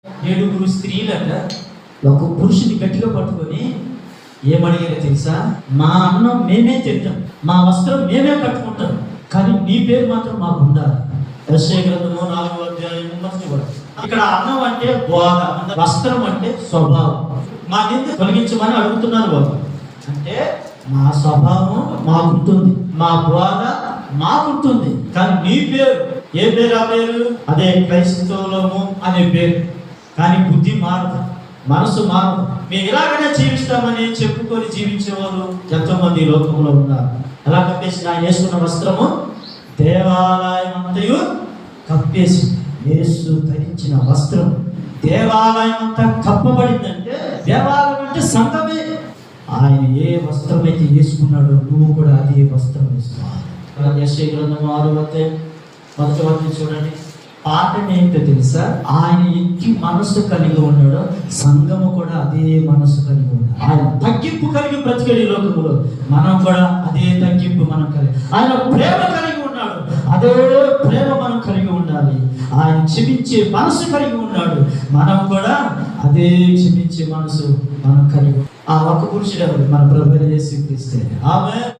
7 స్త్రీలట ఒక పురుషుని గట్టిగా పట్టుకొని ఏమడిగారో తెలుసా? మా అన్నం మేమే తింటాం, మా వస్త్రం మేమే కట్టుకుంటాం, కానీ నీ పేరు మాత్రం మాకు ఉండాలి. యెషయా గ్రంథము 4వ అధ్యాయము 1వ వచనం. ఇక్కడ అన్నం అంటే బోధ, వస్త్రం అంటే స్వభావం. మా నింద తొలగించమని అడుగుతున్నారు బాబు. అంటే మా స్వభావం మాకుంటుంది, మా బోధ మాకుంటుంది, కానీ నీ పేరు ఏ పేరు? ఆ పేరు అదే క్రైస్తవులము అనే పేరు. కానీ బుద్ధి మారదు, మనసు మారదు. మేము ఇలాగనే జీవిస్తామని చెప్పుకొని జీవించేవాళ్ళు ఎంతోమంది లోకంలో ఉన్నారు. ఎలా కప్పేసి ఆయన వేసుకున్న వస్త్రము దేవాలయం అంతయు కప్పేసి, యేసు ధరించిన వస్త్రం దేవాలయం అంతా కప్పబడిందంటే దేవాలయం అంటే సంఘమే. ఆయన ఏ వస్త్రం అయితే వేసుకున్నాడో నువ్వు కూడా అదే వస్త్రం వేసుకోవాలి. యెషయా గ్రంథం 6వ అధ్యాయం 1వ వచనం చూడండి. పాఠం ఏంటో తెలుసా? ఆయన ఎక్కి మనసు కలిగి ఉన్నాడో సంఘము కూడా అదే మనసు కలిగి ఉన్నాడు. ఆయన తగ్గింపు కలిగి బ్రతికేది లోకములో, మనం కూడా అదే తగ్గింపు మనం కలిగి. ఆయన ప్రేమ కలిగి ఉన్నాడు, అదే ప్రేమ మనం కలిగి ఉండాలి. ఆయన క్షమించే మనసు కలిగి ఉన్నాడు, మనం కూడా అదే క్షమించే మనసు మనం కలిగి. ఆ ఒక్క పురుషుడు మన ప్రభువైన యేసుక్రీస్తే. ఆమేన్.